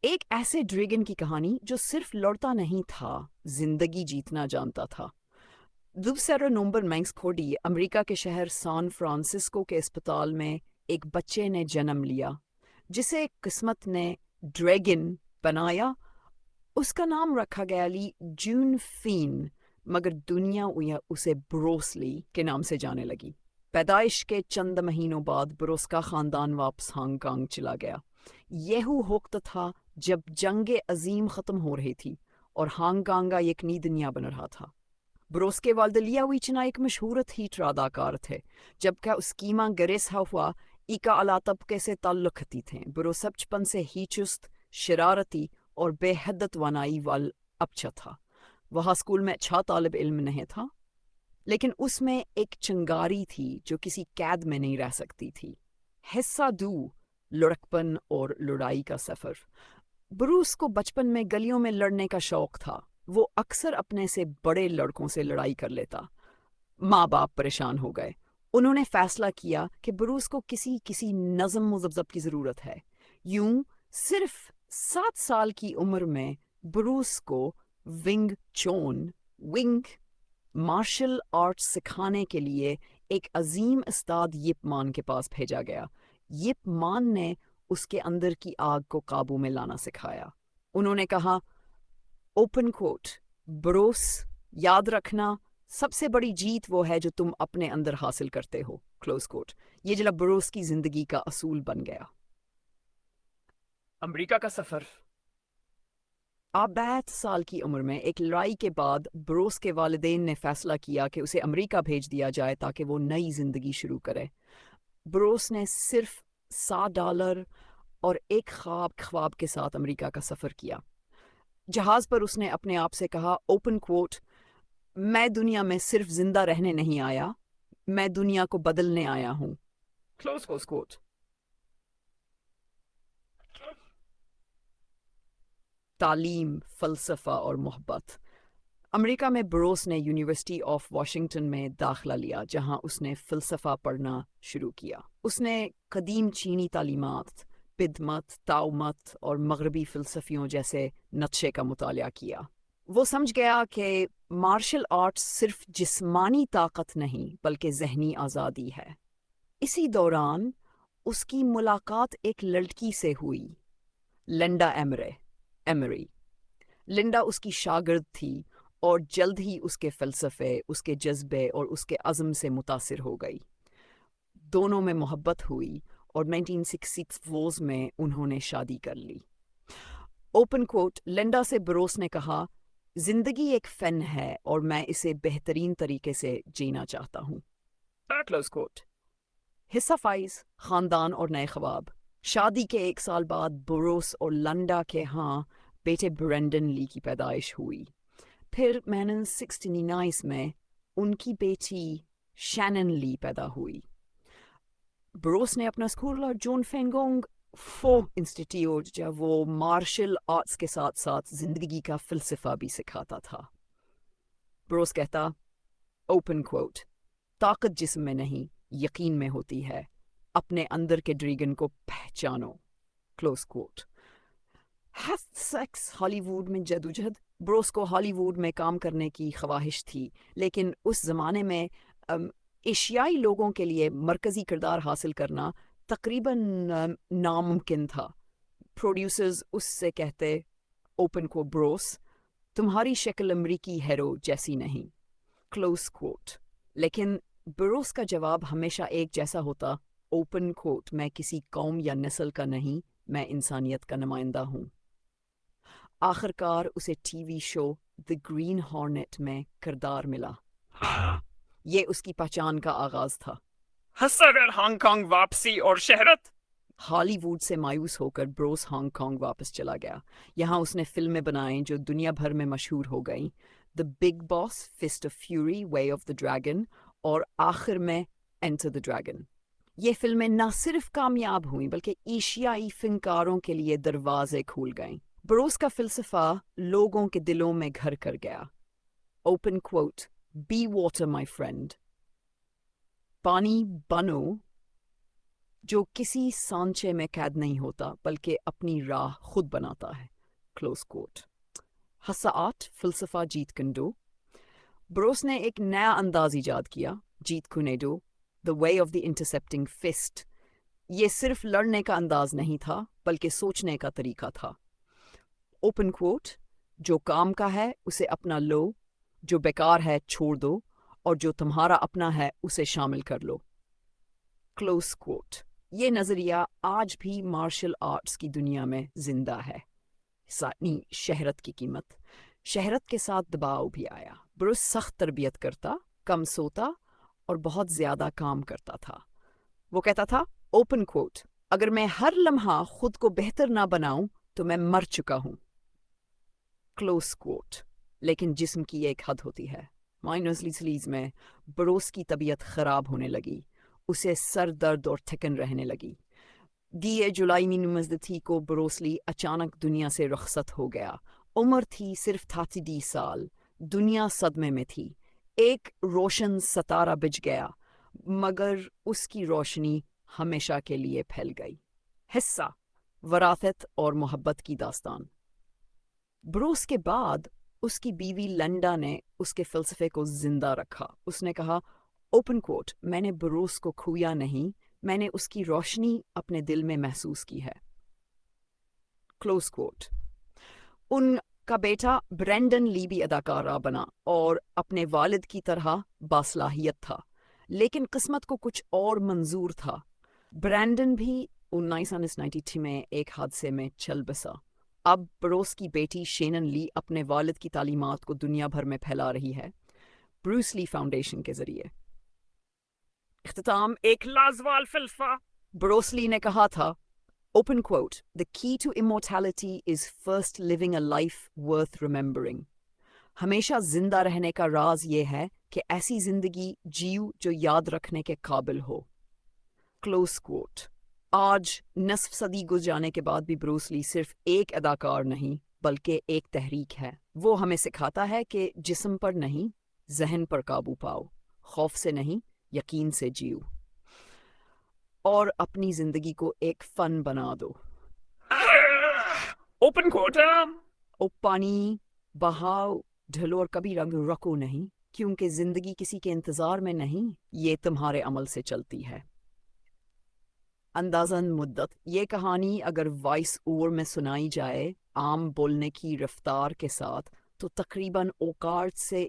ایک ایسے ڈریگن کی کہانی جو صرف لڑتا نہیں تھا، زندگی جیتنا جانتا تھا۔ 2 نومبر مینگس کھوڈی امریکہ کے شہر سان فرانسسکو کے اسپتال میں ایک بچے نے جنم لیا جسے قسمت نے ڈریگن بنایا۔ اس کا نام رکھا گیا لی جون فین، مگر دنیا اسے بروس لی کے نام سے جانے لگی۔ پیدائش کے چند مہینوں بعد بروس کا خاندان واپس ہانگ کانگ چلا گیا۔ یہ وقت تھا جب جنگ عظیم ختم ہو رہی تھی اور ہانگ کانگ ایک نئی دنیا بن رہا تھا۔ بروس کے والد لیا ویچنا ایک مشہور تھیٹر اداکار تھے، جبکہ اس کی ماں گریس ہوا ایک اعلیٰ طبقے سے تعلق رکھتی تھیں۔ بروس بچپن سے ہی چست، شرارتی اور بے حد توانائی والا بچہ تھا۔ وہ اسکول میں اچھا طالب علم نہیں تھا، لیکن اس میں ایک چنگاری تھی جو کسی قید میں نہیں رہ سکتی تھی۔ حصہ 2، لڑکپن اور لڑائی کا سفر۔ بروس کو بچپن میں گلیوں میں لڑنے کا شوق تھا۔ وہ اکثر اپنے سے بڑے لڑکوں سے لڑائی کر لیتا۔ ماں باپ پریشان ہو گئے۔ انہوں نے فیصلہ کیا کہ بروس کو کسی نظم و ضبط کی ضرورت ہے۔ یوں صرف 7 سال کی عمر میں بروس کو ونگ مارشل آرٹس سکھانے کے لیے ایک عظیم استاد یپ مان کے پاس بھیجا گیا۔ یپ مان نے اس کے اندر کی آگ کو قابو میں لانا سکھایا۔ انہوں نے کہا، اوپن کوٹ، بروس، یاد رکھنا سب سے بڑی جیت وہ ہے جو تم اپنے اندر حاصل کرتے ہو، کلوز کوٹ۔ یہ جلا بروس کی زندگی کا اصول بن گیا۔ امریکہ کا سفر۔ 22 سال کی عمر میں ایک لڑائی کے بعد بروس کے والدین نے فیصلہ کیا کہ اسے امریکہ بھیج دیا جائے تاکہ وہ نئی زندگی شروع کرے۔ بروس نے صرف $100 اور ایک خواب کے ساتھ امریکہ کا سفر کیا۔ جہاز پر اس نے اپنے آپ سے کہا، اوپن کوٹ، میں دنیا میں صرف زندہ رہنے نہیں آیا، میں دنیا کو بدلنے آیا ہوں، کلوز کوٹ۔ تعلیم، فلسفہ اور محبت۔ امریکہ میں بروس نے یونیورسٹی آف واشنگٹن میں داخلہ لیا، جہاں اس نے فلسفہ پڑھنا شروع کیا۔ اس نے قدیم چینی تعلیمات، بدمت، تاؤمت اور مغربی فلسفیوں جیسے نقشے کا مطالعہ کیا۔ وہ سمجھ گیا کہ مارشل آرٹس صرف جسمانی طاقت نہیں بلکہ ذہنی آزادی ہے۔ اسی دوران اس کی ملاقات ایک لڑکی سے ہوئی، لنڈا ایمری۔ لنڈا اس کی شاگرد تھی اور جلد ہی اس کے فلسفے، اس کے جذبے اور اس کے عزم سے متاثر ہو گئی۔ دونوں میں محبت ہوئی اور 1964 میں انہوں نے شادی کر لی۔ اوپن کوٹ، لنڈا سے بروس نے کہا، زندگی ایک فن ہے اور میں اسے بہترین طریقے سے جینا چاہتا ہوں، کلوز کوٹ۔ حصہ 5، خاندان اور نئے خواب۔ شادی کے 1 سال بعد بروس اور لنڈا کے ہاں بیٹے برینڈن لی کی پیدائش ہوئی۔ پھر 1969 میں ان کی بیٹی شینن لی پیدا ہوئی۔ بروس نے اپنا اسکول اور جون فینگونگ فو انسٹیٹیوٹ، جب وہ مارشل آرٹس کے ساتھ ساتھ زندگی کا فلسفہ بھی سکھاتا تھا۔ بروس کہتا، اوپن کوٹ، طاقت جسم میں نہیں یقین میں ہوتی ہے، اپنے اندر کے ڈریگن کو پہچانو، کلوز کوٹ۔ سیکس ہالی ووڈ میں جدوجہد۔ بروس کو ہالی ووڈ میں کام کرنے کی خواہش تھی، لیکن اس زمانے میں ایشیائی لوگوں کے لیے مرکزی کردار حاصل کرنا تقریباً ناممکن تھا۔ پروڈیوسرز اس سے کہتے، اوپن کو بروس، تمہاری شکل امریکی ہیرو جیسی نہیں، کلوز کوٹ۔ لیکن بروس کا جواب ہمیشہ ایک جیسا ہوتا، اوپن کوٹ، میں کسی قوم یا نسل کا نہیں، میں انسانیت کا نمائندہ ہوں۔ آخرکار اسے ٹی وی شو دی گرین ہارنٹ میں کردار ملا۔ یہ اس کی پہچان کا آغاز تھا۔ ہانگ کانگ واپسی اور شہرت۔ ہالی ووڈ سے مایوس ہو کر بروس ہانگ کانگ واپس چلا گیا۔ یہاں اس نے فلمیں بنائیں جو دنیا بھر میں مشہور ہو گئیں، the big boss, fist of fury, way of the dragon اور آخر میں انٹر دی ڈریگن۔ یہ فلمیں نہ صرف کامیاب ہوئیں بلکہ ایشیائی فنکاروں کے لیے دروازے کھول گئیں۔ بروس کا فلسفہ لوگوں کے دلوں میں گھر کر گیا۔ Open quote, be water my friend, پانی بنو، جو کسی سانچے میں قید نہیں ہوتا بلکہ اپنی راہ خود بناتا ہے. کلوز کوٹ. حساءات فلسفہ جیت کنڈو. بروس نے ایک نیا انداز ایجاد کیا، Jeet Kune Do, the way of the intercepting fist. یہ صرف لڑنے کا انداز نہیں تھا بلکہ سوچنے کا طریقہ تھا. اوپن کوٹ. جو کام کا ہے اسے اپنا لو، جو بیکار ہے چھوڑ دو، اور جو تمہارا اپنا ہے اسے شامل کر لو. کلوز کوٹ. یہ نظریہ آج بھی مارشل آرٹس کی دنیا میں زندہ ہے. ثانی شہرت کی قیمت. شہرت کے ساتھ دباؤ بھی آیا. بروس سخت تربیت کرتا، کم سوتا اور بہت زیادہ کام کرتا تھا. وہ کہتا تھا، اوپن کوٹ، اگر میں ہر لمحہ خود کو بہتر نہ بناؤں تو میں مر چکا ہوں. کلوز کوٹ. لیکن جسم کی ایک حد ہوتی ہے. مائنرز لیز میں بروس کی طبیعت خراب ہونے لگی. اسے سر درد اور تھکن رہنے لگی. 10 جولائی 1990 کو بروسلی اچانک دنیا سے رخصت ہو گیا. عمر تھی صرف 32 سال. دنیا صدمے میں تھی. ایک روشن ستارہ بجھ گیا مگر اس کی روشنی ہمیشہ کے لیے پھیل گئی. حصہ وراثت اور محبت کی داستان. بروس کے بعد اس کی بیوی لنڈا نے اس کے فلسفے کو زندہ رکھا. اس نے کہا، اوپن کوٹ، میں نے بروس کو کھویا نہیں، میں نے اس کی روشنی اپنے دل میں محسوس کی ہے. کلوز کوٹ. ان کا بیٹا برینڈن لی بھی اداکارہ بنا اور اپنے والد کی طرح باصلاحیت تھا، لیکن قسمت کو کچھ اور منظور تھا. برینڈن بھی 1992 میں ایک حادثے میں چل بسا. اب بروس کی بیٹی شینن لی اپنے والد کی تعلیمات کو دنیا بھر میں پھیلا رہی ہے، بروس لی فاؤنڈیشن کے ذریعے. اختتام ایک لازوال فلسفہ. بروس لی نے کہا تھا، open quote, the key to immortality is first living a life worth remembering. ہمیشہ زندہ رہنے کا راز یہ ہے کہ ایسی زندگی جیو جو یاد رکھنے کے قابل ہو. کلوز کوٹ. آج نصف صدی گزر جانے کے بعد بھی بروس لی صرف ایک اداکار نہیں بلکہ ایک تحریک ہے. وہ ہمیں سکھاتا ہے کہ جسم پر نہیں، ذہن پر قابو پاؤ، خوف سے نہیں، یقین سے جیو، اور اپنی زندگی کو ایک فن بنا دو. اوپن کوٹ. او پانی بہاؤ ڈھلو اور کبھی رنگ رکو نہیں، کیونکہ زندگی کسی کے انتظار میں نہیں، یہ تمہارے عمل سے چلتی ہے. اندازاً مدت. یہ کہانی اگر وائس اوور میں سنائی جائے عام بولنے کی رفتار کے ساتھ تو تقریباً اوقات سے